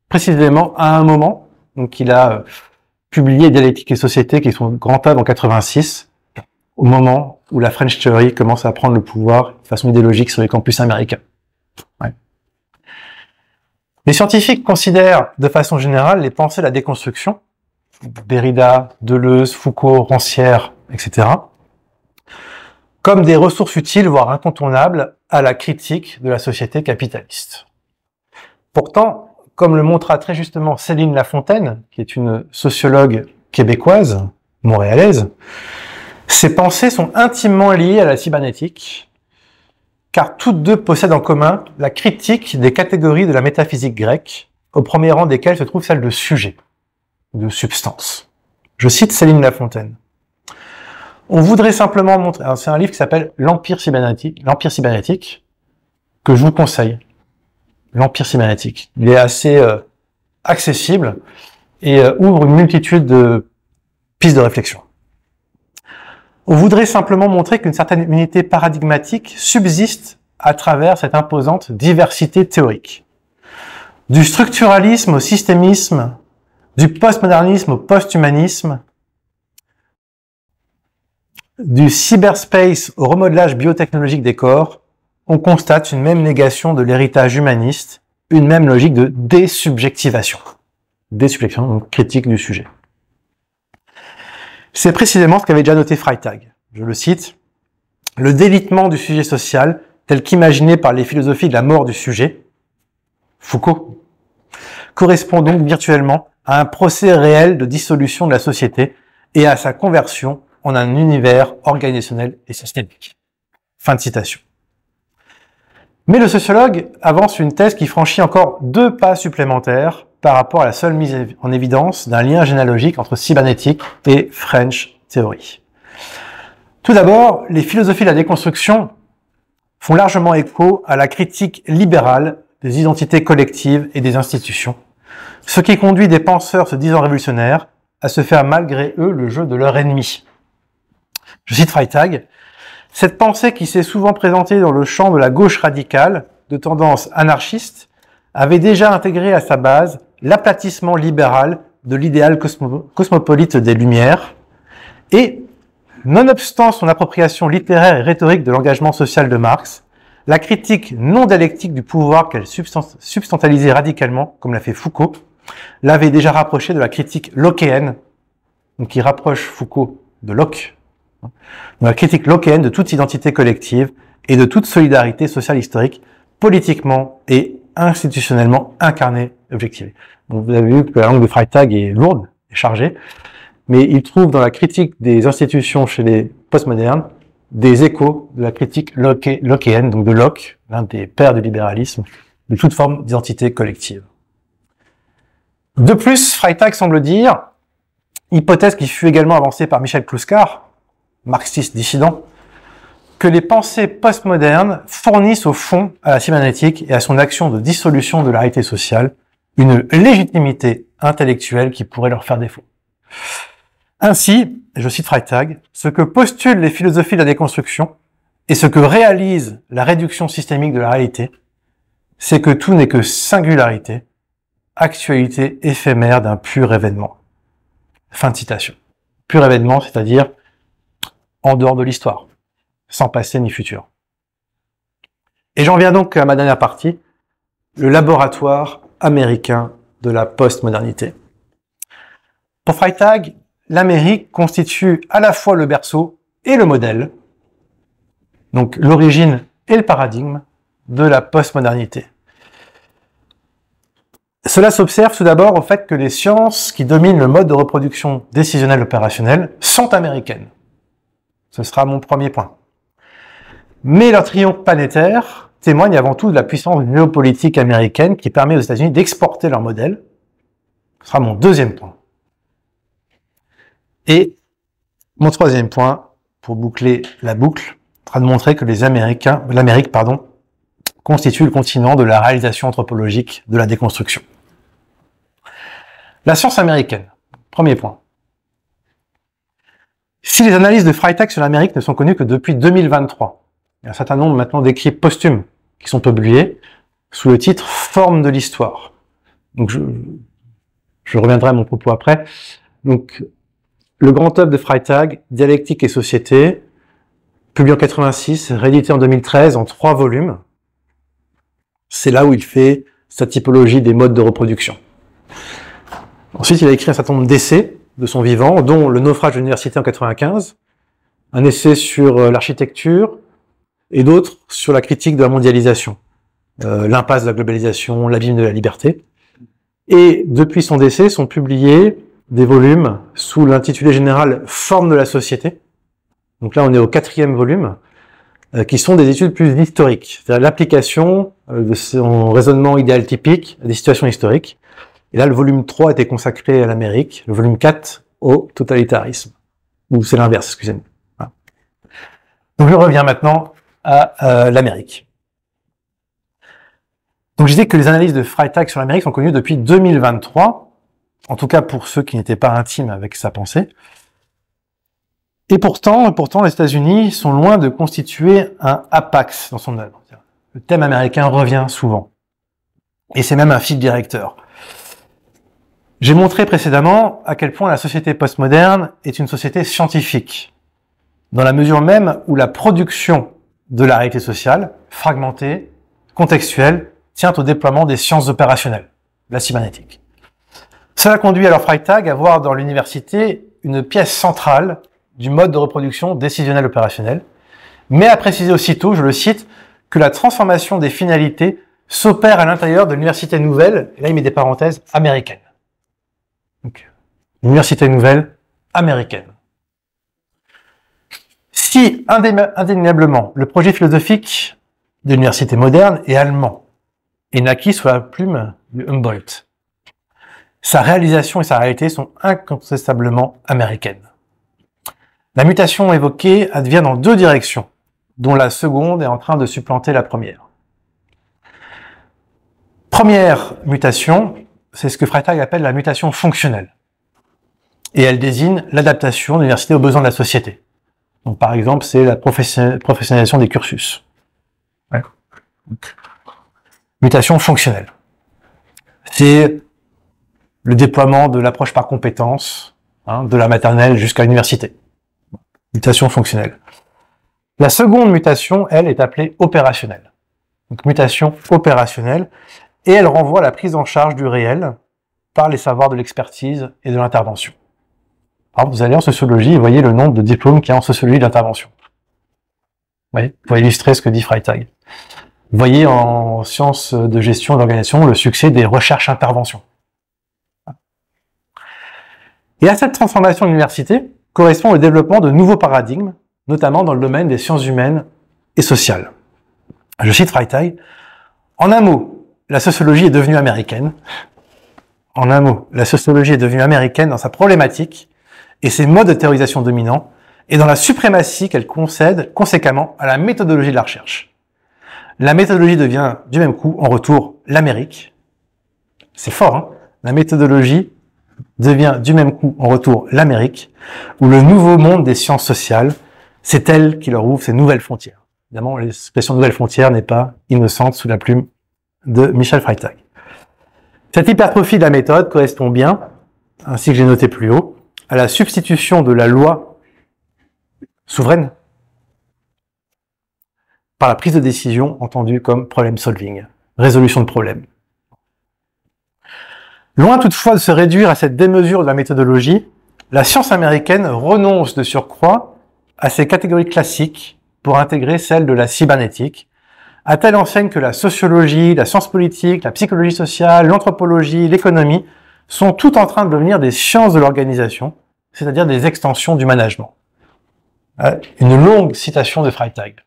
précisément à un moment, donc il a publié Dialectique et Société, qui est son grand œuvre en 86, au moment où la French Theory commence à prendre le pouvoir de façon idéologique sur les campus américains. Ouais. Les scientifiques considèrent de façon générale les pensées de la déconstruction, Derrida, Deleuze, Foucault, Rancière, etc., comme des ressources utiles, voire incontournables, à la critique de la société capitaliste. Pourtant, comme le montra très justement Céline Lafontaine, qui est une sociologue québécoise, montréalaise, ces pensées sont intimement liées à la cybernétique, car toutes deux possèdent en commun la critique des catégories de la métaphysique grecque, au premier rang desquelles se trouve celle de sujet, de substance. Je cite Céline Lafontaine. On voudrait simplement montrer, c'est un livre qui s'appelle L'Empire cybernétique, que je vous conseille. L'Empire cybernétique. Il est assez accessible et ouvre une multitude de pistes de réflexion. On voudrait simplement montrer qu'une certaine unité paradigmatique subsiste à travers cette imposante diversité théorique. Du structuralisme au systémisme, du postmodernisme au posthumanisme, du cyberspace au remodelage biotechnologique des corps, on constate une même négation de l'héritage humaniste, une même logique de désubjectivation. Désubjectivation, donc critique du sujet. C'est précisément ce qu'avait déjà noté Freytag. Je le cite. Le délitement du sujet social, tel qu'imaginé par les philosophies de la mort du sujet, Foucault, correspond donc virtuellement à un procès réel de dissolution de la société et à sa conversion en un univers organisationnel et systémique. Fin de citation. Mais le sociologue avance une thèse qui franchit encore 2 pas supplémentaires par rapport à la seule mise en évidence d'un lien généalogique entre cybernétique et French Theory. Tout d'abord, les philosophies de la déconstruction font largement écho à la critique libérale des identités collectives et des institutions, ce qui conduit des penseurs se disant révolutionnaires à se faire malgré eux le jeu de leur ennemi. Je cite Freytag, « Cette pensée qui s'est souvent présentée dans le champ de la gauche radicale, de tendance anarchiste, avait déjà intégré à sa base l'aplatissement libéral de l'idéal cosmopolite des Lumières, et, nonobstant son appropriation littéraire et rhétorique de l'engagement social de Marx, la critique non dialectique du pouvoir qu'elle substantialisait radicalement, comme l'a fait Foucault, l'avait déjà rapproché de la critique lockéenne, donc qui rapproche Foucault de Locke, donc la critique lockéenne de toute identité collective et de toute solidarité sociale historique, politiquement et institutionnellement incarnée et objectivée. Donc vous avez vu que la langue de Freytag est lourde et chargée, mais il trouve dans la critique des institutions chez les postmodernes des échos de la critique lockéenne, donc de Locke, l'un des pères du libéralisme, de toute forme d'identité collective. De plus, Freytag semble dire, hypothèse qui fut également avancée par Michel Clouscar, marxiste dissident, que les pensées postmodernes fournissent au fond à la cybernétique et à son action de dissolution de la réalité sociale une légitimité intellectuelle qui pourrait leur faire défaut. Ainsi, je cite Freytag, ce que postulent les philosophies de la déconstruction et ce que réalise la réduction systémique de la réalité, c'est que tout n'est que singularité, actualité éphémère d'un pur événement. Fin de citation. Pur événement, c'est-à-dire en dehors de l'histoire, sans passé ni futur. Et j'en viens donc à ma dernière partie, le laboratoire américain de la postmodernité. Pour Freytag, l'Amérique constitue à la fois le berceau et le modèle, donc l'origine et le paradigme de la postmodernité. Cela s'observe tout d'abord au fait que les sciences qui dominent le mode de reproduction décisionnelle opérationnelle sont américaines. Ce sera mon premier point. Mais leur triomphe planétaire témoigne avant tout de la puissance géopolitique américaine qui permet aux États-Unis d'exporter leur modèle. Ce sera mon deuxième point. Et mon troisième point, pour boucler la boucle, sera de montrer que l'Amérique, constitue le continent de la réalisation anthropologique de la déconstruction. La science américaine, premier point. Si les analyses de Freytag sur l'Amérique ne sont connues que depuis 2023, il y a un certain nombre maintenant d'écrits posthumes qui sont publiés sous le titre « Forme de l'histoire ». Donc je reviendrai à mon propos après. Donc, le grand œuvre de Freytag, Dialectique et société, publié en 86, réédité en 2013 en 3 volumes. C'est là où il fait sa typologie des modes de reproduction. Ensuite, il a écrit un certain nombre d'essais de son vivant, dont Le naufrage de l'université en 95, un essai sur l'architecture et d'autres sur la critique de la mondialisation, l'impasse de la globalisation, l'abîme de la liberté. Et depuis son décès, sont publiés des volumes sous l'intitulé général « Forme de la société ». Donc là, on est au 4e volume, qui sont des études plus historiques, c'est-à-dire l'application de son raisonnement idéal typique à des situations historiques. Et là, le volume 3 était consacré à l'Amérique, le volume 4 au totalitarisme. Ou c'est l'inverse, excusez-moi. Voilà. Donc je reviens maintenant à l'Amérique. Donc je disais que les analyses de Freytag sur l'Amérique sont connues depuis 2023, en tout cas pour ceux qui n'étaient pas intimes avec sa pensée. Et pourtant, les États-Unis sont loin de constituer un apax dans son œuvre. Le thème américain revient souvent. Et c'est même un fil directeur. J'ai montré précédemment à quel point la société postmoderne est une société scientifique, dans la mesure même où la production de la réalité sociale, fragmentée, contextuelle, tient au déploiement des sciences opérationnelles, la cybernétique. Cela conduit alors Freytag à voir dans l'université une pièce centrale du mode de reproduction décisionnel opérationnel, mais à préciser aussitôt, je le cite, que la transformation des finalités s'opère à l'intérieur de l'université nouvelle, et là il met des parenthèses, américaine. Donc, l'université nouvelle américaine. Si indéniablement le projet philosophique de l'université moderne est allemand et naquit sous la plume de Humboldt, sa réalisation et sa réalité sont incontestablement américaines. La mutation évoquée advient dans deux directions, dont la seconde est en train de supplanter la première. Première mutation, c'est ce que Freytag appelle la mutation fonctionnelle. Et elle désigne l'adaptation de l'université aux besoins de la société. Donc, par exemple, c'est la professionnalisation des cursus. Ouais. Mutation fonctionnelle. C'est le déploiement de l'approche par compétences, de la maternelle jusqu'à l'université. Mutation fonctionnelle. La seconde mutation, elle, est appelée opérationnelle. Donc, mutation opérationnelle. Et elle renvoie à la prise en charge du réel par les savoirs de l'expertise et de l'intervention. Alors, vous allez en sociologie et voyez le nombre de diplômes qu'il y a en sociologie d'intervention. Vous voyez, pour illustrer ce que dit Freytag. Vous voyez en sciences de gestion et d'organisation le succès des recherches-interventions. Et à cette transformation de l'université correspond le développement de nouveaux paradigmes, notamment dans le domaine des sciences humaines et sociales. Je cite Freytag. En un mot, la sociologie est devenue américaine. En un mot, la sociologie est devenue américaine dans sa problématique et ses modes de théorisation dominants, et dans la suprématie qu'elle concède conséquemment à la méthodologie de la recherche. La méthodologie devient du même coup, en retour, l'Amérique. C'est fort, hein? La méthodologie devient du même coup, en retour, l'Amérique, où le nouveau monde des sciences sociales, c'est elle qui leur ouvre ces nouvelles frontières. Évidemment, l'expression nouvelles frontières n'est pas innocente sous la plume de Michel Freytag. Cette hypertrophie de la méthode correspond bien, ainsi que j'ai noté plus haut, à la substitution de la loi souveraine par la prise de décision entendue comme problem solving, résolution de problèmes. Loin toutefois de se réduire à cette démesure de la méthodologie, la science américaine renonce de surcroît à ses catégories classiques pour intégrer celles de la cybernétique, à telle enseigne que la sociologie, la science politique, la psychologie sociale, l'anthropologie, l'économie sont toutes en train de devenir des sciences de l'organisation, c'est-à-dire des extensions du management. Une longue citation de Freytag.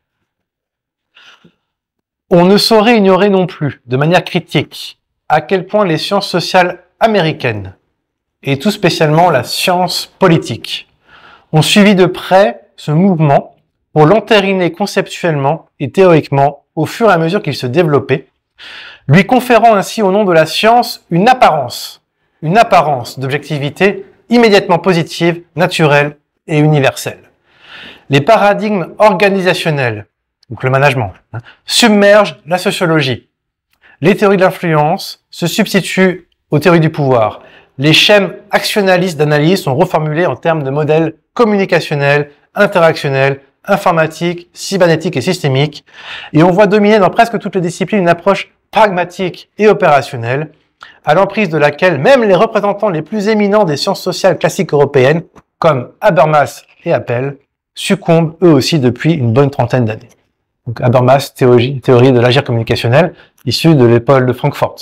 On ne saurait ignorer non plus, de manière critique, à quel point les sciences sociales américaines, et tout spécialement la science politique, ont suivi de près ce mouvement pour l'entériner conceptuellement et théoriquement au fur et à mesure qu'il se développait, lui conférant ainsi au nom de la science une apparence d'objectivité immédiatement positive, naturelle et universelle. Les paradigmes organisationnels, donc le management, submergent la sociologie. Les théories de l'influence se substituent aux théories du pouvoir. Les schèmes actionnalistes d'analyse sont reformulés en termes de modèles communicationnels, interactionnels, informatiques, cybernétiques et systémiques. Et on voit dominer dans presque toutes les disciplines une approche pragmatique et opérationnelle, à l'emprise de laquelle même les représentants les plus éminents des sciences sociales classiques européennes, comme Habermas et Appel, succombent eux aussi depuis une bonne trentaine d'années. Donc Habermas, théorie de l'agir communicationnel, issue de l'école de Francfort.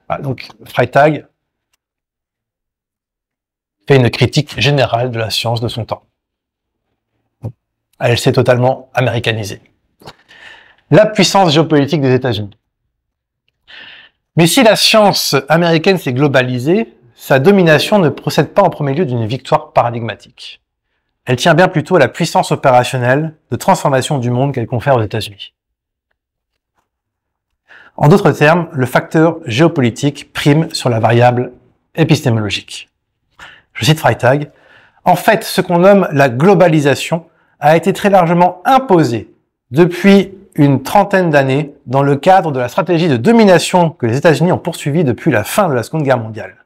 Voilà, donc Freytag fait une critique générale de la science de son temps. Elle s'est totalement américanisée. La puissance géopolitique des États-Unis. Mais si la science américaine s'est globalisée, sa domination ne procède pas en premier lieu d'une victoire paradigmatique. Elle tient bien plutôt à la puissance opérationnelle de transformation du monde qu'elle confère aux États-Unis. En d'autres termes, le facteur géopolitique prime sur la variable épistémologique. Je cite Freytag, « En fait, ce qu'on nomme la globalisation a été très largement imposée depuis une trentaine d'années dans le cadre de la stratégie de domination que les États-Unis ont poursuivie depuis la fin de la Seconde Guerre mondiale.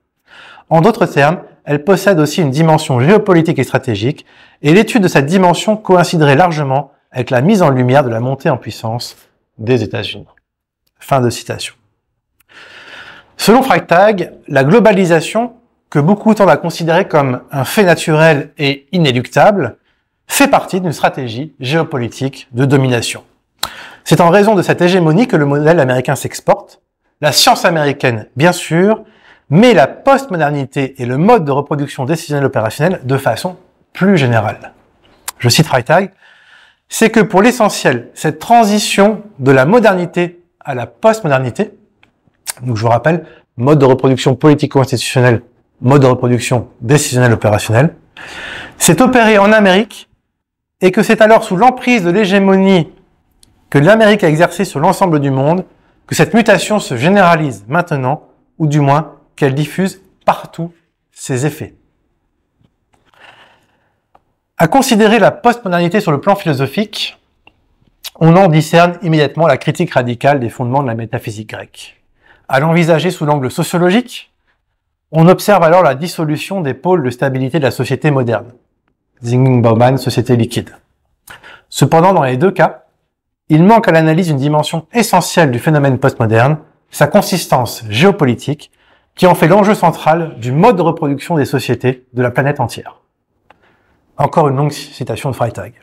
En d'autres termes, elle possède aussi une dimension géopolitique et stratégique, et l'étude de cette dimension coïnciderait largement avec la mise en lumière de la montée en puissance des États-Unis. » Fin de citation. Selon Freytag, la globalisation, que beaucoup tendent à considérer comme un fait naturel et inéluctable, fait partie d'une stratégie géopolitique de domination. C'est en raison de cette hégémonie que le modèle américain s'exporte, la science américaine, bien sûr, mais la postmodernité et le mode de reproduction décisionnelle opérationnelle de façon plus générale. Je cite Freytag, c'est que pour l'essentiel, cette transition de la modernité à la postmodernité, donc je vous rappelle, mode de reproduction politico-institutionnel, mode de reproduction décisionnelle opérationnelle, s'est opérée en Amérique et que c'est alors sous l'emprise de l'hégémonie que l'Amérique a exercée sur l'ensemble du monde que cette mutation se généralise maintenant, ou du moins qu'elle diffuse partout ses effets. À considérer la postmodernité sur le plan philosophique, on en discerne immédiatement la critique radicale des fondements de la métaphysique grecque. À l'envisager sous l'angle sociologique, on observe alors la dissolution des pôles de stabilité de la société moderne. Zingling-Bauman, société liquide. Cependant, dans les deux cas, il manque à l'analyse une dimension essentielle du phénomène postmoderne, sa consistance géopolitique, qui en fait l'enjeu central du mode de reproduction des sociétés de la planète entière. Encore une longue citation de Freytag.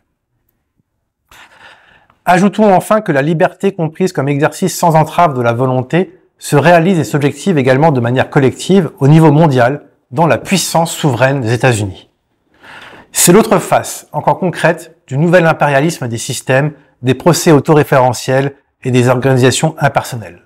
Ajoutons enfin que la liberté comprise comme exercice sans entrave de la volonté se réalise et s'objective également de manière collective au niveau mondial dans la puissance souveraine des États-Unis. C'est l'autre face, encore concrète, du nouvel impérialisme des systèmes, des procès autoréférentiels et des organisations impersonnelles.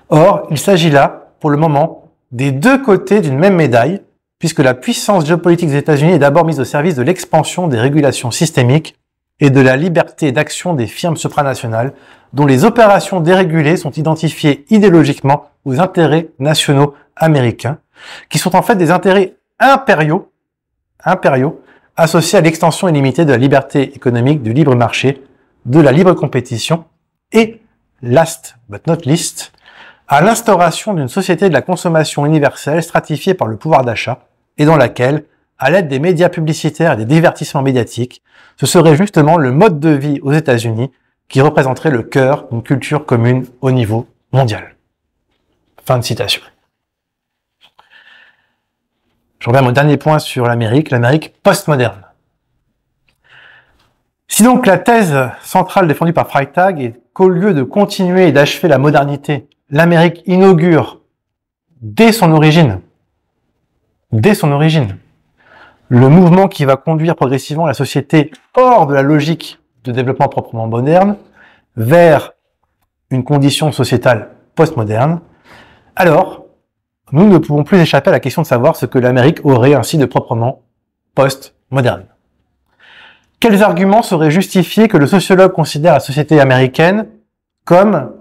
Or, il s'agit là, pour le moment, des deux côtés d'une même médaille, puisque la puissance géopolitique des États-Unis est d'abord mise au service de l'expansion des régulations systémiques et de la liberté d'action des firmes supranationales, dont les opérations dérégulées sont identifiées idéologiquement aux intérêts nationaux américains, qui sont en fait des intérêts impériaux associés à l'extension illimitée de la liberté économique, du libre marché, de la libre compétition et, last but not least, à l'instauration d'une société de la consommation universelle stratifiée par le pouvoir d'achat et dans laquelle, à l'aide des médias publicitaires et des divertissements médiatiques, ce serait justement le mode de vie aux États-Unis qui représenterait le cœur d'une culture commune au niveau mondial. Fin de citation. Je reviens à mon dernier point sur l'Amérique postmoderne. Si donc la thèse centrale défendue par Freytag est qu'au lieu de continuer et d'achever la modernité, l'Amérique inaugure dès son origine, le mouvement qui va conduire progressivement la société hors de la logique de développement proprement moderne vers une condition sociétale postmoderne, alors nous ne pouvons plus échapper à la question de savoir ce que l'Amérique aurait ainsi de proprement postmoderne. Quels arguments seraient justifiés que le sociologue considère la société américaine comme,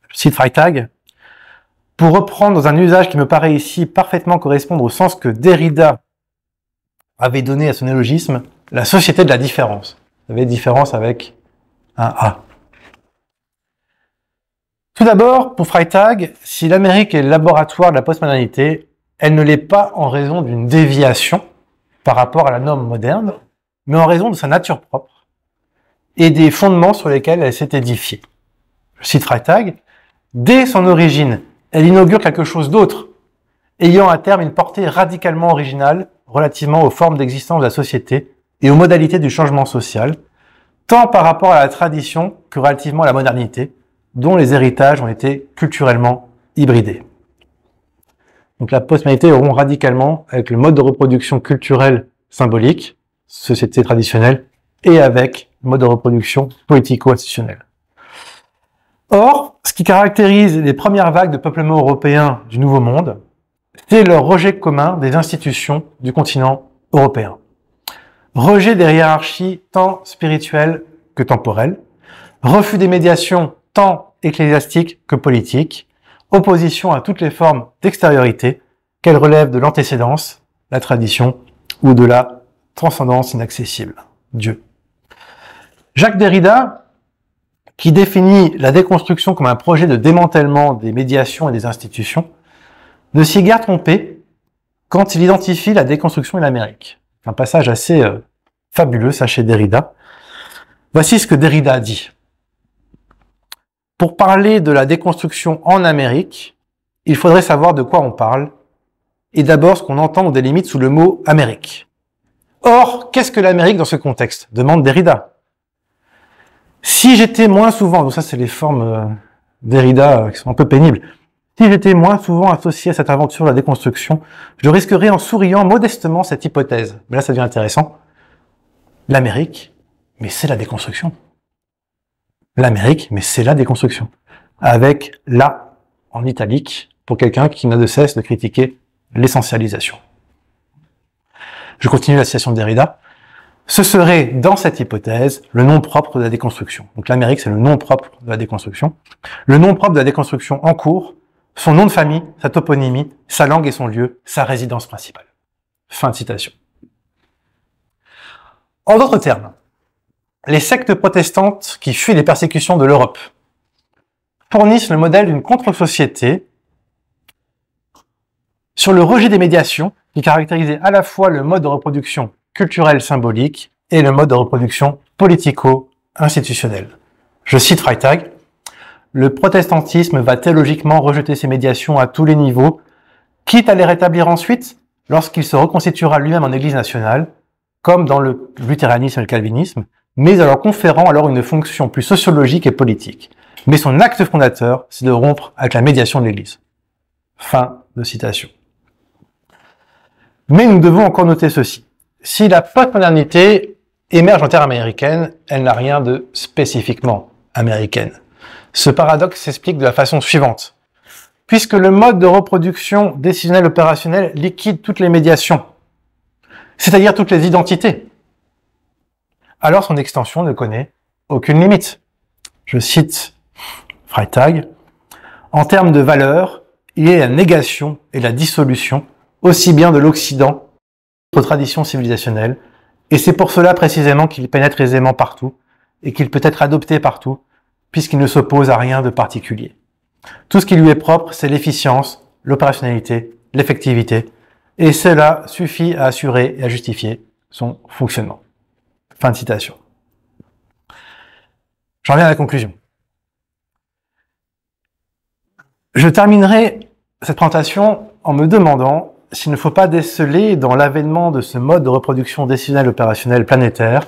je cite Freytag, pour reprendre dans un usage qui me paraît ici parfaitement correspondre au sens que Derrida avait donné à son néologisme, la société de la différence. Vous savez, différence avec un A. Tout d'abord, pour Freytag, si l'Amérique est le laboratoire de la postmodernité, elle ne l'est pas en raison d'une déviation par rapport à la norme moderne, mais en raison de sa nature propre et des fondements sur lesquels elle s'est édifiée. Je cite Freytag, dès son origine, elle inaugure quelque chose d'autre, ayant à terme une portée radicalement originale relativement aux formes d'existence de la société et aux modalités du changement social, tant par rapport à la tradition que relativement à la modernité, dont les héritages ont été culturellement hybridés. Donc la postmodernité rompt radicalement avec le mode de reproduction culturelle symbolique, société traditionnelle, et avec le mode de reproduction politico-institutionnel. Or, ce qui caractérise les premières vagues de peuplement européen du Nouveau Monde, c'est leur rejet commun des institutions du continent européen. Rejet des hiérarchies tant spirituelles que temporelles, refus des médiations tant ecclésiastiques que politiques, opposition à toutes les formes d'extériorité, qu'elles relèvent de l'antécédence, la tradition ou de la transcendance inaccessible, Dieu. Jacques Derrida, qui définit la déconstruction comme un projet de démantèlement des médiations et des institutions, ne s'y est guère trompé quand il identifie la déconstruction et l'Amérique. Un passage assez fabuleux, ça, chez Derrida. Voici ce que Derrida dit. Pour parler de la déconstruction en Amérique, il faudrait savoir de quoi on parle, et d'abord ce qu'on entend ou délimite sous le mot Amérique. Or, qu'est-ce que l'Amérique dans ce contexte ? Demande Derrida. Si j'étais moins souvent, donc ça c'est les formes Derrida qui sont un peu pénibles, si j'étais moins souvent associé à cette aventure de la déconstruction, je risquerais en souriant modestement cette hypothèse. Mais là ça devient intéressant. L'Amérique, mais c'est la déconstruction. L'Amérique, mais c'est la déconstruction. Avec la en italique pour quelqu'un qui n'a de cesse de critiquer l'essentialisation. Je continue la citation de Derrida. Ce serait, dans cette hypothèse, le nom propre de la déconstruction. Donc l'Amérique, c'est le nom propre de la déconstruction. Le nom propre de la déconstruction en cours, son nom de famille, sa toponymie, sa langue et son lieu, sa résidence principale. Fin de citation. En d'autres termes, les sectes protestantes qui fuient les persécutions de l'Europe fournissent le modèle d'une contre-société sur le rejet des médiations qui caractérisait à la fois le mode de reproduction culturel symbolique et le mode de reproduction politico-institutionnel. Je cite Freytag, « Le protestantisme va théologiquement rejeter ces médiations à tous les niveaux, quitte à les rétablir ensuite lorsqu'il se reconstituera lui-même en Église nationale, comme dans le luthéranisme et le calvinisme, mais en leur conférant alors une fonction plus sociologique et politique. Mais son acte fondateur, c'est de rompre avec la médiation de l'Église. » Fin de citation. Mais nous devons encore noter ceci. Si la postmodernité émerge en terre américaine, elle n'a rien de spécifiquement américaine. Ce paradoxe s'explique de la façon suivante. Puisque le mode de reproduction décisionnelle opérationnelle liquide toutes les médiations, c'est-à-dire toutes les identités, alors son extension ne connaît aucune limite. Je cite Freytag, « En termes de valeur, il y a la négation et la dissolution aussi bien de l'Occident que de traditions civilisationnelles, et c'est pour cela précisément qu'il pénètre aisément partout, et qu'il peut être adopté partout, puisqu'il ne s'oppose à rien de particulier. Tout ce qui lui est propre, c'est l'efficience, l'opérationnalité, l'effectivité, et cela suffit à assurer et à justifier son fonctionnement. » Fin de citation. J'en viens à la conclusion. Je terminerai cette présentation en me demandant s'il ne faut pas déceler dans l'avènement de ce mode de reproduction décisionnelle opérationnelle planétaire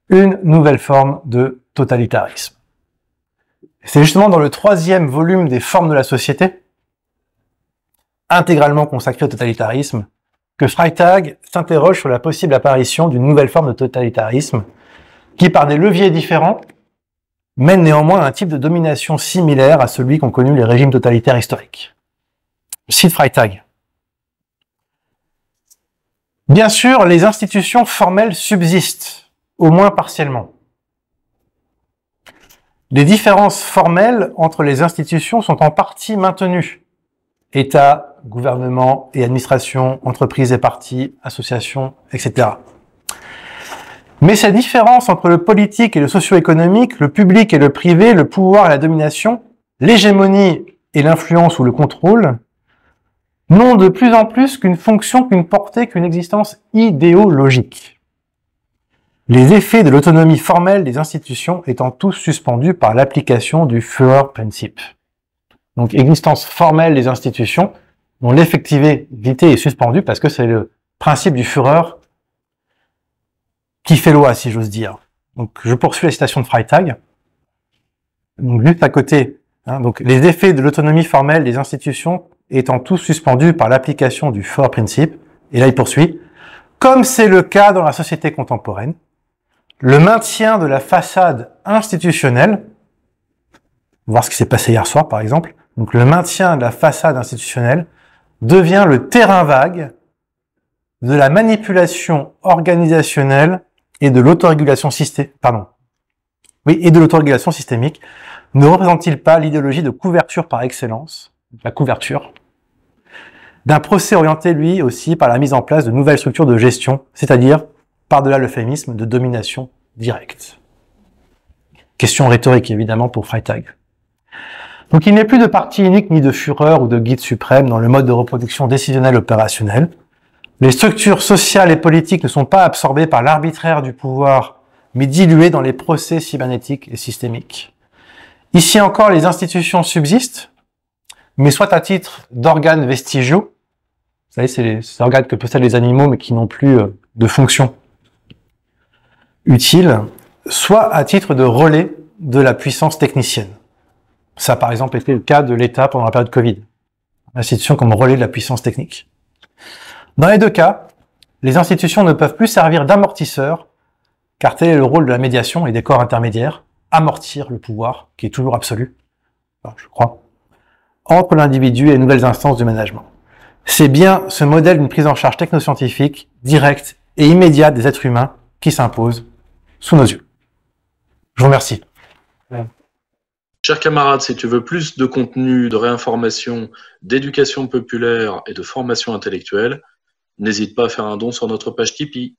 une nouvelle forme de totalitarisme. C'est justement dans le 3e volume des formes de la société, intégralement consacré au totalitarisme, que Freytag s'interroge sur la possible apparition d'une nouvelle forme de totalitarisme qui, par des leviers différents, mène néanmoins à un type de domination similaire à celui qu'ont connu les régimes totalitaires historiques. Je cite Freytag. Bien sûr, les institutions formelles subsistent, au moins partiellement. Les différences formelles entre les institutions sont en partie maintenues. État, gouvernement et administration, entreprises et partis, associations, etc. Mais ces différences entre le politique et le socio-économique, le public et le privé, le pouvoir et la domination, l'hégémonie et l'influence ou le contrôle, n'ont de plus en plus qu'une fonction, qu'une portée, qu'une existence idéologique. Les effets de l'autonomie formelle des institutions étant tous suspendus par l'application du Führerprinzip. Donc, existence formelle des institutions dont l'effectivité est suspendue parce que c'est le principe du Führer qui fait loi, si j'ose dire. Donc, je poursuis la citation de Freytag. Donc, juste à côté, donc, les effets de l'autonomie formelle des institutions étant tous suspendus par l'application du Führerprinzip, et là il poursuit, comme c'est le cas dans la société contemporaine, le maintien de la façade institutionnelle, voir ce qui s'est passé hier soir par exemple, donc le maintien de la façade institutionnelle devient le terrain vague de la manipulation organisationnelle et de l'autorégulation systémique, ne représente-t-il pas l'idéologie de couverture par excellence, la couverture, d'un procès orienté lui aussi par la mise en place de nouvelles structures de gestion, c'est-à-dire, par-delà l'euphémisme, de domination directe. Question rhétorique évidemment pour Freytag. Donc il n'est plus de parti unique ni de Führer ou de guide suprême dans le mode de reproduction décisionnelle opérationnelle. Les structures sociales et politiques ne sont pas absorbées par l'arbitraire du pouvoir, mais diluées dans les procès cybernétiques et systémiques. Ici encore, les institutions subsistent, mais soit à titre d'organes vestigiaux, vous savez, c'est les organes que possèdent les animaux, mais qui n'ont plus de fonction utile, soit à titre de relais de la puissance technicienne. Ça a par exemple été le cas de l'État pendant la période Covid. L'institution comme relais de la puissance technique. Dans les deux cas, les institutions ne peuvent plus servir d'amortisseurs, car tel est le rôle de la médiation et des corps intermédiaires, amortir le pouvoir, qui est toujours absolu, enfin, je crois, entre l'individu et les nouvelles instances du management. C'est bien ce modèle d'une prise en charge technoscientifique, directe et immédiate des êtres humains qui s'impose sous nos yeux. Je vous remercie. Chers camarades, si tu veux plus de contenu, de réinformation, d'éducation populaire et de formation intellectuelle, n'hésite pas à faire un don sur notre page Tipeee.